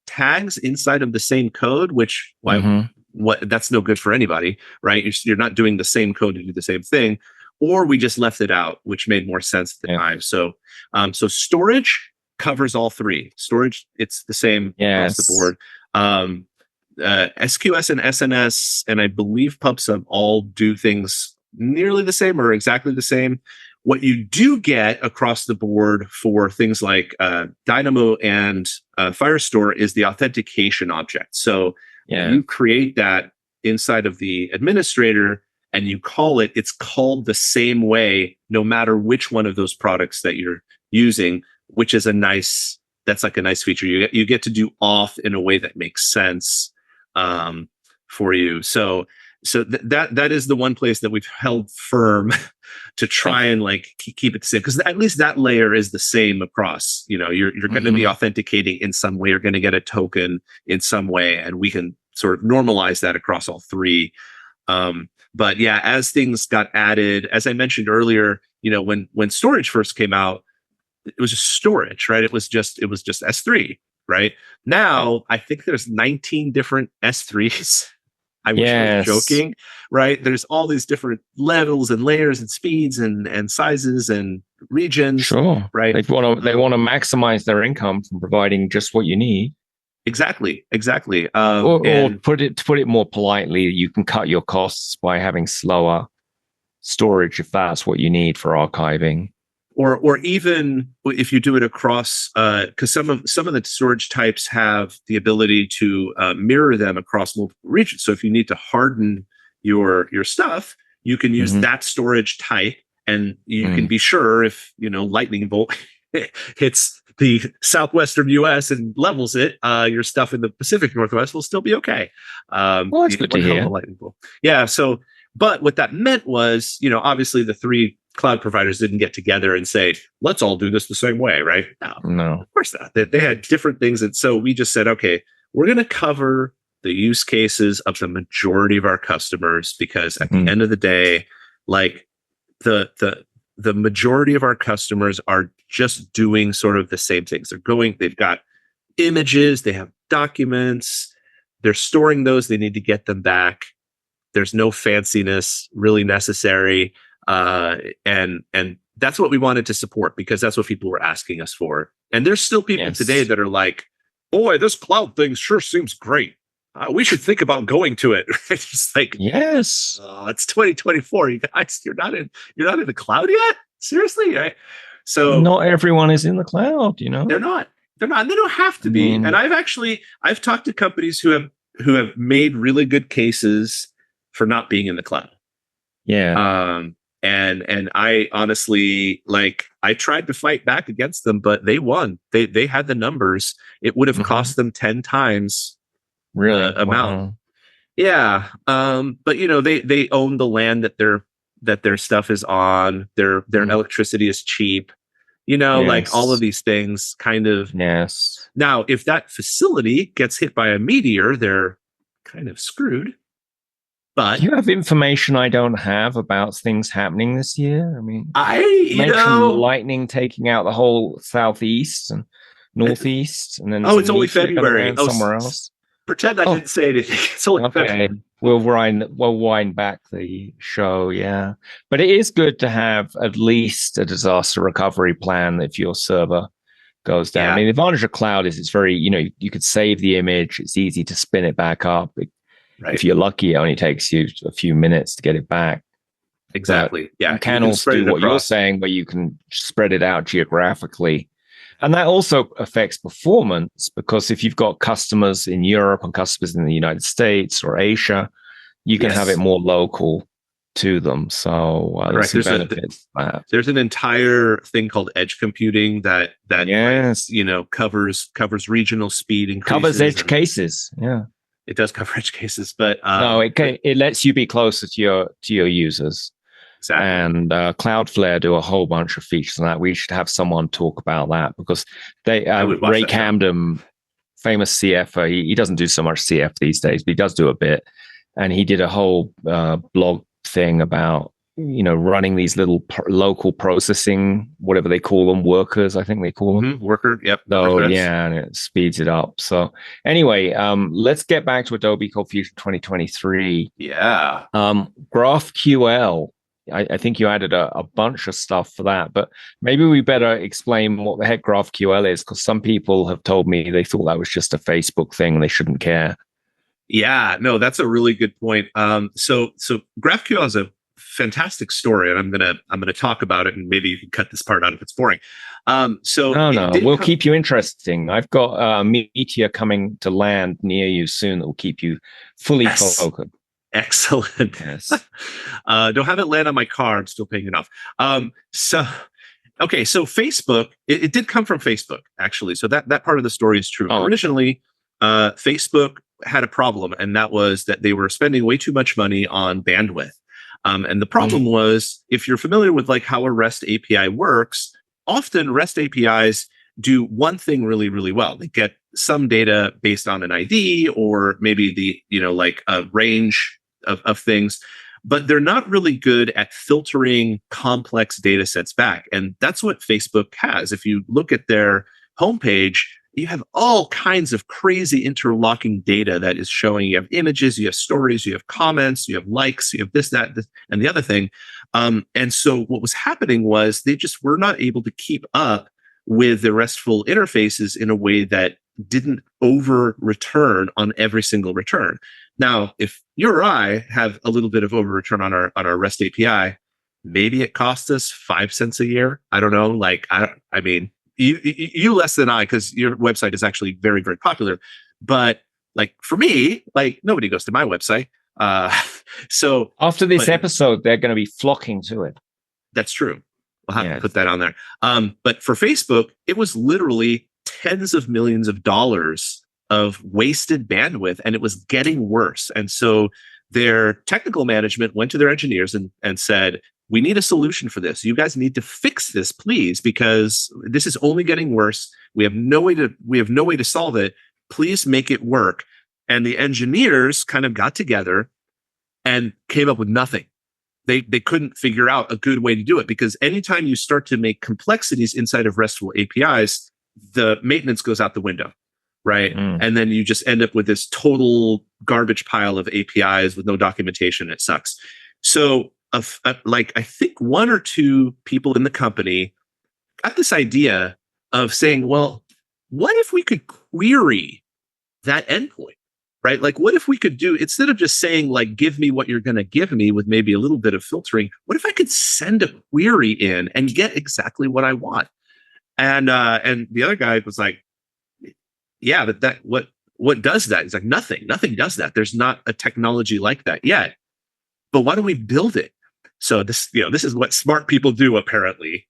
tags inside of the same code, which that's no good for anybody, right? You're not doing the same code to do the same thing, or we just left it out, which made more sense at the time. So storage covers all three. Storage, it's the same across the board. SQS and SNS, and I believe PubSub all do things nearly the same or exactly the same. What you do get across the board for things like Dynamo and Firestore is the authentication object. So when you create that inside of the administrator and you call it, it's called the same way, no matter which one of those products that you're using, which is that's like a nice feature. You get to do auth in a way that makes sense for you. So that is the one place that we've held firm to try and like keep it the same, because at least that layer is the same across. You're going to be authenticating in some way. You're going to get a token in some way, and we can sort of normalize that across all three. But yeah, as things got added, as I mentioned earlier, when storage first came out, it was just storage, right? It was just S3, right? Now I think there's 19 different S3s. I wish I was joking, right? There's all these different levels and layers and speeds and sizes and regions. Sure, right? They want to maximize their income from providing just what you need. Exactly. Or to put it more politely, you can cut your costs by having slower storage if that's what you need for archiving. Or even if you do it across, because some of the storage types have the ability to mirror them across multiple regions. So if you need to harden your stuff, you can use that storage type, and you can be sure if lightning bolt hits the southwestern U.S. and levels it, your stuff in the Pacific Northwest will still be okay. Well, that's good to hear. Lightning bolt. Yeah. So, but what that meant was, obviously the three cloud providers didn't get together and say, let's all do this the same way, right? No. Of course not. They had different things. And so we just said, okay, we're going to cover the use cases of the majority of our customers, because at the end of the day, like the majority of our customers are just doing sort of the same things. They've got images, they have documents, they're storing those, they need to get them back. There's no fanciness really necessary. And that's what we wanted to support, because that's what people were asking us for. And there's still people today that are like, boy, this cloud thing sure seems great. We should think about going to it. It's just like, yes, it's 2024. You guys, you're not in the cloud yet? Seriously? Right? So not everyone is in the cloud, They're not, and they don't have to be. And I've talked to companies who have made really good cases for not being in the cloud. Yeah. And I honestly, I tried to fight back against them, but they won. They had the numbers. It would have cost them 10 times amount. Wow. Yeah. But they own the land that their stuff is on. Their electricity is cheap. Like all of these things kind of. Yes. Now, if that facility gets hit by a meteor, they're kind of screwed. But you have information I don't have about things happening this year. I mean, you mentioned lightning taking out the whole southeast and northeast, and then it's only February somewhere else. Pretend I didn't say anything. It's only February. We'll wind back the show, yeah. But it is good to have at least a disaster recovery plan if your server goes down. I mean, the advantage of cloud is it's very, you could save the image. It's easy to spin it back up. Right. If you're lucky, it only takes you a few minutes to get it back. Exactly. But you can also do what you're saying, where you can spread it out geographically. And that also affects performance, because if you've got customers in Europe and customers in the United States or Asia, you can have it more local to them. So there's some benefits to that. There's an entire thing called edge computing that covers regional speed increases. Covers edge cases. Yeah. It does cover edge cases, but no, it lets you be closer to your users. Exactly. And Cloudflare do a whole bunch of features on that. We should have someone talk about that, because Ray Camden, famous CF, he doesn't do so much CF these days, but he does do a bit. And he did a whole blog thing about running these little local processing, whatever they call them, workers, I think they call them. Worker, yep. Oh, yeah, and it speeds it up. So anyway, let's get back to Adobe ColdFusion 2023. Yeah. GraphQL, I think you added a bunch of stuff for that, but maybe we better explain what the heck GraphQL is, because some people have told me they thought that was just a Facebook thing and they shouldn't care. Yeah, no, that's a really good point. So GraphQL is a fantastic story, and I'm gonna talk about it, and maybe you can cut this part out if it's boring. No, we'll keep you interesting. I've got a meteor coming to land near you soon that will keep you fully focused. Excellent. Yes. Don't have it land on my car. I'm still paying it off. So Facebook, it did come from Facebook, actually. So that part of the story is true. Originally, Facebook had a problem, and that was that they were spending way too much money on bandwidth. And the problem was, if you're familiar with like how a REST API works, often REST APIs do one thing really, really well. They get some data based on an ID or maybe like a range of things, but they're not really good at filtering complex data sets back. And that's what Facebook has. If you look at their homepage, you have all kinds of crazy interlocking data that is showing. You have images, you have stories, you have comments, you have likes, you have this, and the other thing. And so what was happening was they just were not able to keep up with the RESTful interfaces in a way that didn't over return on every single return. Now, if you or I have a little bit of over return on our REST API, maybe it costs us 5 cents a year. I don't know. Like, I mean, you less than I, because your website is actually very, very popular. But like for me, like nobody goes to my website. So after this episode, they're going to be flocking to it. That's true. We'll have to put that on there. But for Facebook, it was literally tens of millions of dollars of wasted bandwidth, and it was getting worse. And so their technical management went to their engineers and said, we need a solution for this. You guys need to fix this, please, because this is only getting worse. We have no way to solve it. Please make it work. And the engineers kind of got together and came up with nothing. They couldn't figure out a good way to do it, because anytime you start to make complexities inside of RESTful APIs, the maintenance goes out the window, right? And then you just end up with this total garbage pile of APIs with no documentation. It sucks. So like I think one or two people in the company got this idea of saying, well, what if we could query that endpoint, right? Like, what if we could do, instead of just saying like, give me what you're going to give me with maybe a little bit of filtering, what if I could send a query in and get exactly what I want? And the other guy was like, yeah, but what does that? He's like, nothing does that. There's not a technology like that yet, but why don't we build it? So this is what smart people do, apparently,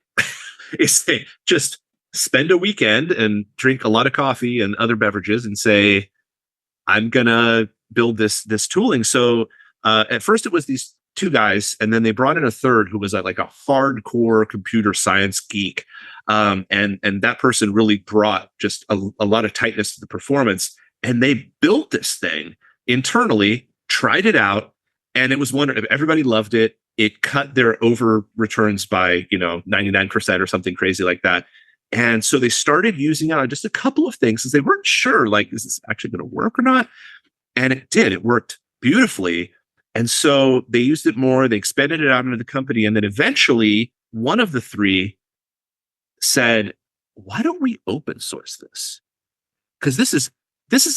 is they just spend a weekend and drink a lot of coffee and other beverages and say, I'm going to build this tooling. So at first it was these two guys, and then they brought in a third who was like a hardcore computer science geek. And that person really brought just a lot of tightness to the performance. And they built this thing internally, tried it out, and it was wonderful. Everybody loved it. It cut their over returns by 99% or something crazy like that. And so they started using it on just a couple of things because they weren't sure, like, is this actually going to work or not? And it did. It worked beautifully. And so they used it more. They expanded it out into the company. And then eventually one of the three said, why don't we open source this? Because this is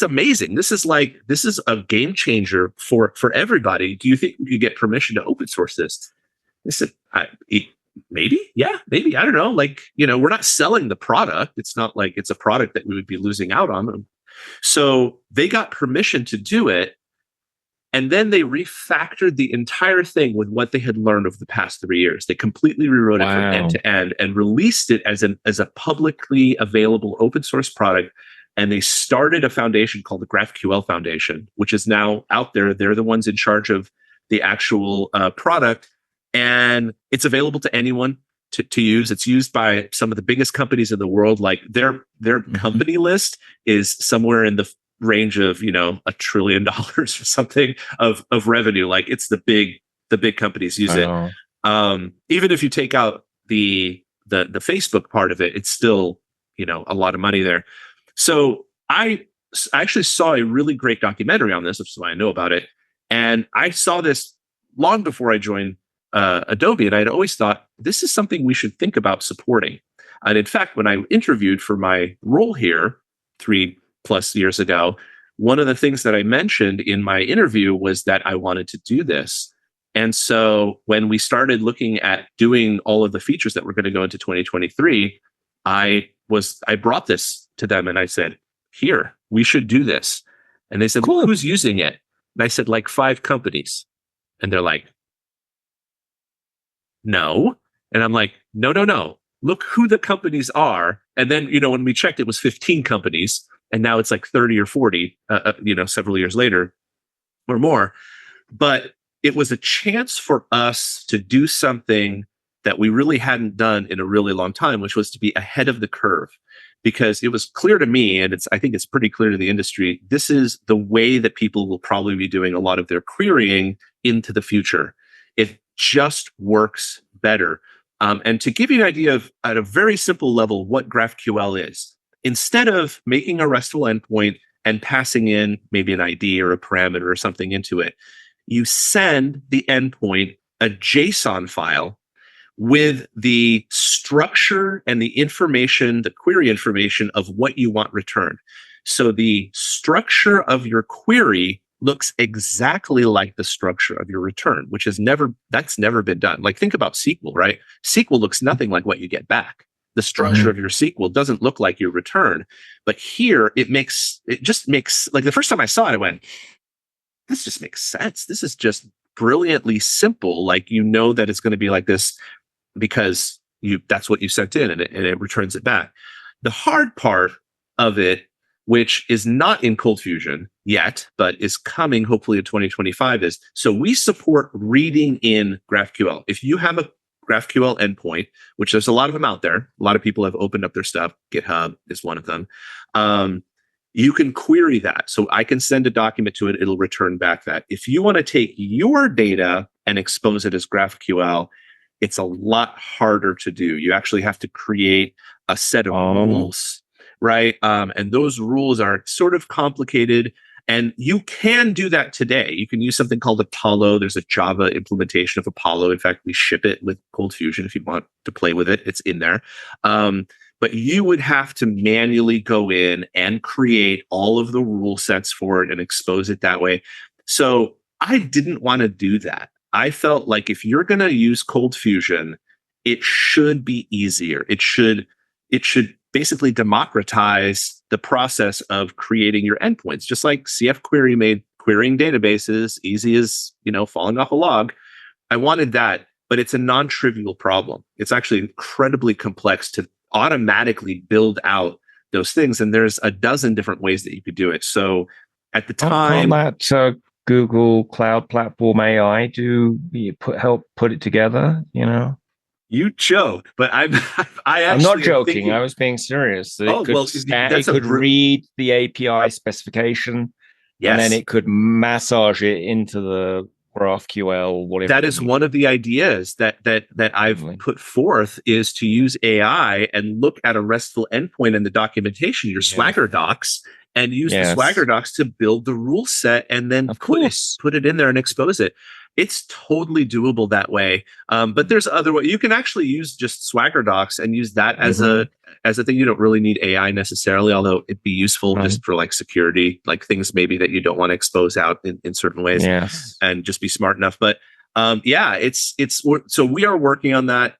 amazing. This is a game changer for everybody. Do you think we could get permission to open source this? They said, maybe. Yeah, maybe. I don't know. Like, we're not selling the product. It's not like it's a product that we would be losing out on. So they got permission to do it. And then they refactored the entire thing with what they had learned over the past 3 years. They completely rewrote it from end to end and released it as a publicly available open source product. And they started a foundation called the GraphQL Foundation, which is now out there. They're the ones in charge of the actual product. And it's available to anyone to use. It's used by some of the biggest companies in the world. Like their company list is somewhere in the range of $1 trillion or something of revenue. Like it's the big companies use it. Even if you take out the Facebook part of it, it's still a lot of money there. So I actually saw a really great documentary on this, which is why I know about it. And I saw this long before I joined Adobe, and I'd always thought this is something we should think about supporting. And in fact, when I interviewed for my role here 3+ years ago, one of the things that I mentioned in my interview was that I wanted to do this. And so when we started looking at doing all of the features that were going to go into 2023, I brought this to them and I said, here, we should do this. And they said, cool. Well, who's using it? And I said, like 5 companies. And they're like, no. And I'm like, no. Look who the companies are. And then, when we checked, it was 15 companies. And now it's like 30 or 40, several years later or more. But it was a chance for us to do something that we really hadn't done in a really long time, which was to be ahead of the curve. Because it was clear to me, and I think it's pretty clear to the industry, this is the way that people will probably be doing a lot of their querying into the future. It just works better. And to give you an idea of, at a very simple level, what GraphQL is, instead of making a RESTful endpoint and passing in maybe an ID or a parameter or something into it, you send the endpoint a JSON file with the structure and the information, the query information of what you want returned. So the structure of your query looks exactly like the structure of your return, which that's never been done. Like, think about SQL, right? SQL looks nothing like what you get back. The structure of your SQL doesn't look like your return. But here it just makes, like, the first time I saw it, I went, this just makes sense. This is just brilliantly simple. Like, that it's going to be like this because that's what you sent in and it returns it back. The hard part of it, which is not in ColdFusion yet, but is coming hopefully in 2025, is so we support reading in GraphQL. If you have a GraphQL endpoint, which there's a lot of them out there, a lot of people have opened up their stuff. GitHub is one of them. You can query that. So I can send a document to it. It'll return back that. If you want to take your data and expose it as GraphQL, it's a lot harder to do. You actually have to create a set of rules, right? And those rules are sort of complicated. And you can do that today. You can use something called Apollo. There's a Java implementation of Apollo. In fact, we ship it with ColdFusion if you want to play with it. It's in there. But you would have to manually go in and create all of the rule sets for it and expose it that way. So I didn't want to do that. I felt like if you're going to use ColdFusion, it should be easier. It should basically democratize the process of creating your endpoints, just like CF Query made querying databases easy as, falling off a log. I wanted that, but it's a non-trivial problem. It's actually incredibly complex to automatically build out those things. And there's a dozen different ways that you could do it. So at the time, that Google Cloud Platform AI help put it together, You joke, but I'm not joking. I was being serious. It could read the API specification, and then it could massage it into the GraphQL, whatever. That is one of the ideas that I've put forth, is to use AI and look at a RESTful endpoint in the documentation, your Swagger docs, and use the Swagger docs to build the rule set and then put it in there and expose it. It's totally doable that way. But there's other ways. You can actually use just Swagger docs and use that as a thing. You don't really need AI necessarily, although it'd be useful just for like security, like things maybe that you don't want to expose out in certain ways, and just be smart enough. But so we are working on that.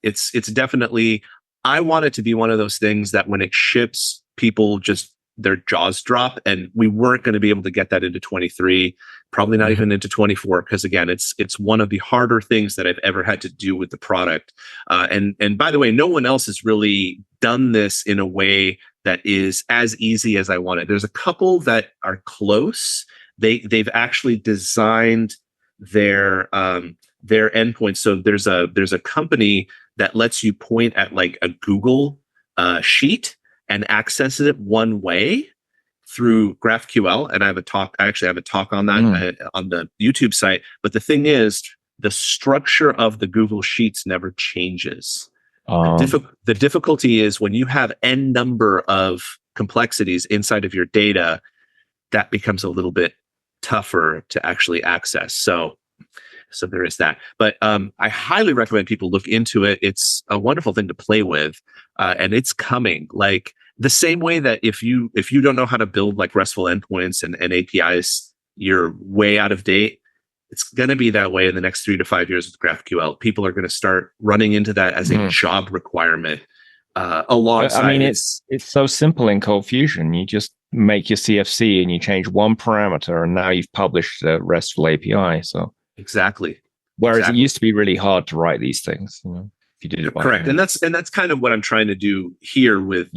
It's definitely, I want it to be one of those things that when it ships, people just, their jaws drop, and we weren't going to be able to get that into 23, probably not even into 24, because again, it's one of the harder things that I've ever had to do with the product. And by the way, no one else has really done this in a way that is as easy as I wanted. There's a couple that are close. They've actually designed their endpoints. So there's a company that lets you point at like a Google sheet and access it one way through GraphQL. And I actually have a talk on that on the YouTube site. But the thing is, the structure of the Google Sheets never changes. The difficulty is when you have n number of complexities inside of your data, that becomes a little bit tougher to actually access. So there is that. But I highly recommend people look into it. It's a wonderful thing to play with, and it's coming. Like the same way that if you don't know how to build like RESTful endpoints and APIs, you're way out of date. It's going to be that way in the next 3 to 5 years with GraphQL. People are going to start running into that as a job requirement. Alongside, I mean, it's so simple in ColdFusion. You just make your CFC and you change one parameter, and now you've published a RESTful API. So exactly. Whereas it used to be really hard to write these things, if you did it by correct. hand. And that's kind of what I'm trying to do here with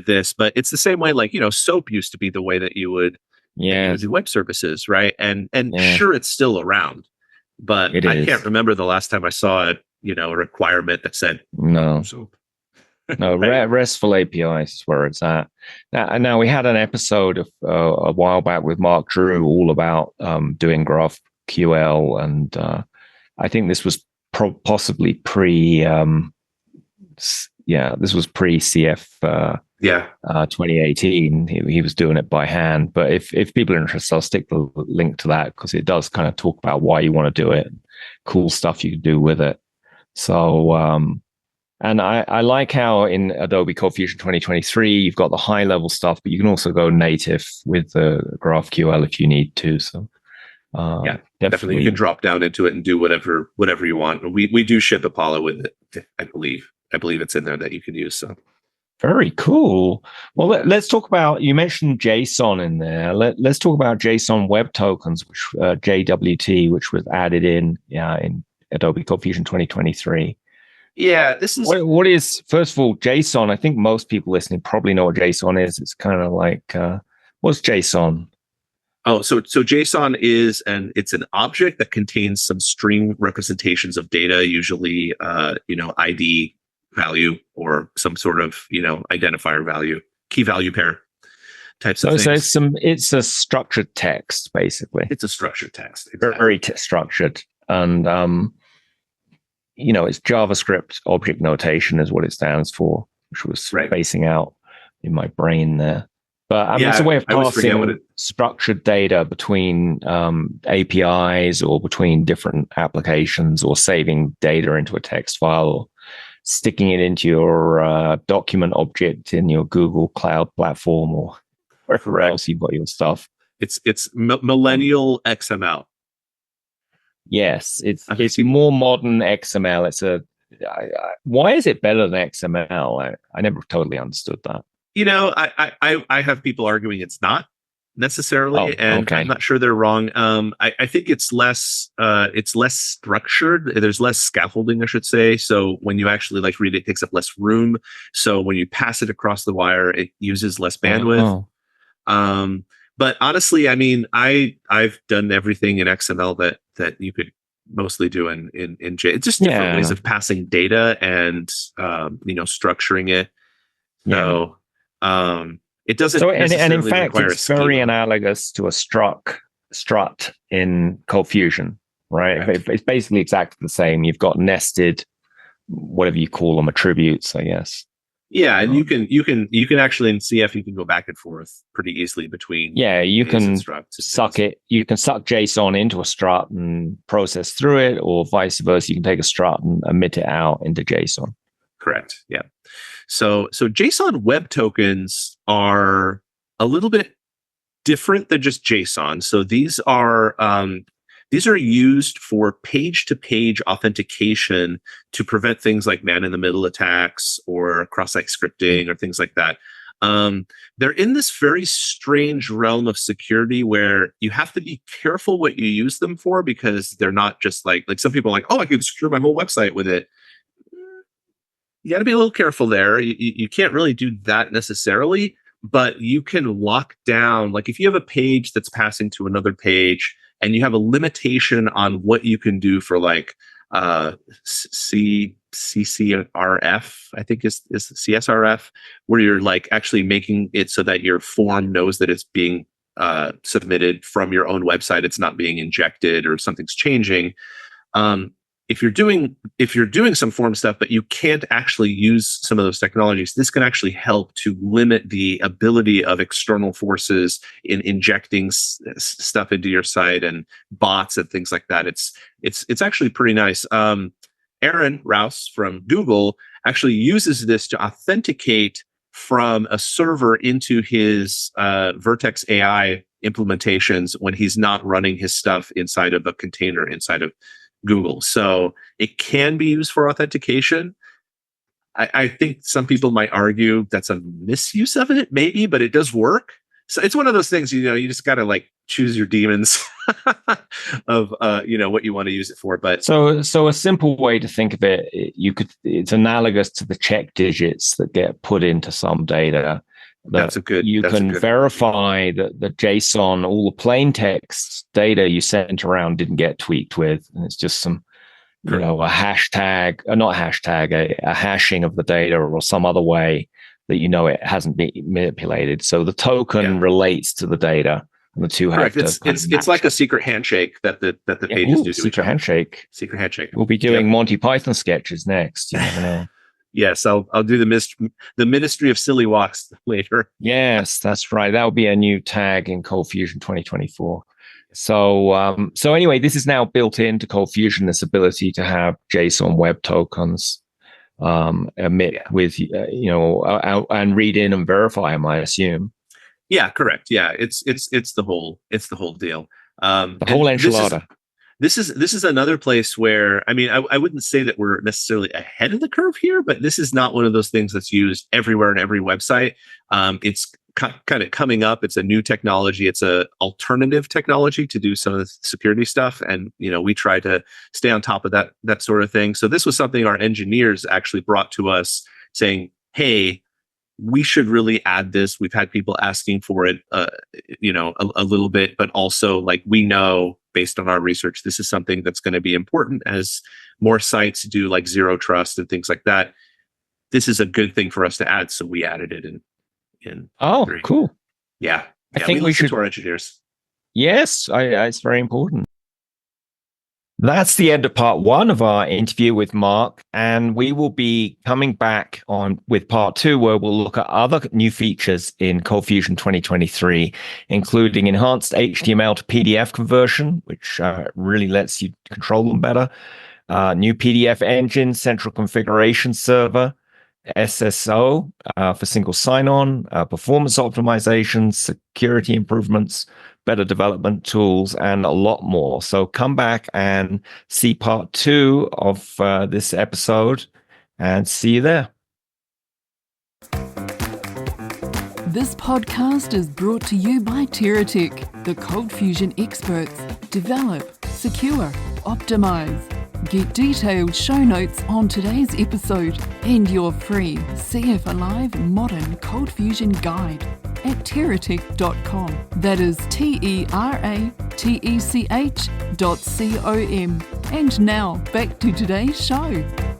this. But it's the same way, like, SOAP used to be the way that you would do web services, right? And sure, it's still around, but I can't remember the last time I saw a requirement that said SOAP. No, RESTful APIs is where it's at. Now we had an episode of a while back with Mark Drew all about doing GraphQL, and I think this was possibly this was pre-CF 2018. He was doing it by hand. But if people are interested, I'll stick the link to that, because it does kind of talk about why you want to do it, cool stuff you can do with it. So and I like how in Adobe ColdFusion 2023, you've got the high level stuff, but you can also go native with the GraphQL if you need to. So definitely you can drop down into it and do whatever you want. We do ship Apollo with it, I believe it's in there that you can use. So very cool. Well, let's talk about, you mentioned JSON in there. Let's talk about JSON Web Tokens, which JWT, which was added in Adobe ColdFusion 2023. Yeah, this is what is, first of all, JSON. I think most people listening probably know what JSON is. It's kind of like, what's JSON? Oh, so JSON is it's an object that contains some string representations of data, usually ID value or some sort of identifier value, key value pair types of things. So it's a structured text, basically. It's a structured text, exactly. Very structured, and it's JavaScript object notation is what it stands for, which was spacing out in my brain there. But it's a way of passing structured data between APIs or between different applications, or saving data into a text file, or sticking it into your document object in your Google Cloud platform, or wherever else you've got your stuff. It's millennial XML. Yes, it's more modern XML. Why is it better than XML? I never totally understood that. I have people arguing it's not necessarily, and I'm not sure they're wrong. I think it's less structured. There's less scaffolding, I should say. So when you actually read it, it takes up less room. So when you pass it across the wire, it uses less bandwidth. But honestly, I mean, I've done everything in XML that you could mostly do in J. It's just different ways of passing data and structuring it. So it doesn't. So and in fact, it's very analogous to a strut in ColdFusion, right? It's basically exactly the same. You've got nested, whatever you call them, attributes, I guess. Yeah, and you can actually in CF you can go back and forth pretty easily between. Yeah, you can suck it. You can suck JSON into a strut and process through it, or vice versa. You can take a strut and emit it out into JSON. Correct. Yeah. So JSON web tokens are a little bit different than just JSON. So these are used for page-to-page authentication to prevent things like man-in-the-middle attacks or cross-site scripting or things like that. They're in this very strange realm of security where you have to be careful what you use them for, because they're not just like some people are like, oh, I can secure my whole website with it. You got to be a little careful there. You can't really do that necessarily, but you can lock down, like if you have a page that's passing to another page and you have a limitation on what you can do for CCRF, I think is CSRF, where you're actually making it so that your form knows that it's being submitted from your own website. It's not being injected or something's changing. If you're doing some form stuff, but you can't actually use some of those technologies, this can actually help to limit the ability of external forces in injecting stuff into your site and bots and things like that. It's actually pretty nice. Aaron Rouse from Google actually uses this to authenticate from a server into his Vertex AI implementations when he's not running his stuff inside of a container inside of Google. So it can be used for authentication. I think some people might argue that's a misuse of it, maybe, but it does work. So it's one of those things, you just got to like choose your demons of, what you want to use it for. But so a simple way to think of it, it's analogous to the check digits that get put into some data. You can verify that the JSON, all the plain text data you sent around didn't get tweaked with. And it's just some, a hashtag, not hashtag, a hashing of the data or some other way that it hasn't been manipulated. So the token relates to the data, and the two have to. It's like a secret handshake that the pages do. Secret handshake. Secret handshake. We'll be doing Monty Python sketches next. You never know. Yes, I'll do the Ministry of Silly Walks later. Yes, that's right. That will be a new tag in ColdFusion 2024. So anyway, this is now built into ColdFusion, this ability to have JSON web tokens emit with, and read in and verify them, I assume. Yeah, correct. Yeah, it's the whole deal. The whole enchilada. This is another place where, I wouldn't say that we're necessarily ahead of the curve here, but this is not one of those things that's used everywhere in every website. It's kind of coming up. It's a new technology. It's a alternative technology to do some of the security stuff. And, we try to stay on top of that sort of thing. So this was something our engineers actually brought to us saying, hey, we should really add this. We've had people asking for it, a little bit, but also like we know based on our research, this is something that's going to be important as more sites do like zero trust and things like that. This is a good thing for us to add. So we added it in. Oh, cool. Yeah. I think we should to our engineers. Yes, it's very important. That's the end of part one of our interview with Mark, and we will be coming back on with part two, where we'll look at other new features in ColdFusion 2023, including enhanced HTML to PDF conversion, which really lets you control them better, new PDF engine, central configuration server, SSO for single sign-on, performance optimization, security improvements, better development tools, and a lot more. So come back and see part two of this episode, and see you there. This podcast is brought to you by TerraTech, the ColdFusion experts. Develop, secure, optimize. Get detailed show notes on today's episode and your free CF Alive Modern ColdFusion Guide at terratech.com. That is TERATECH.com. And now back to today's show.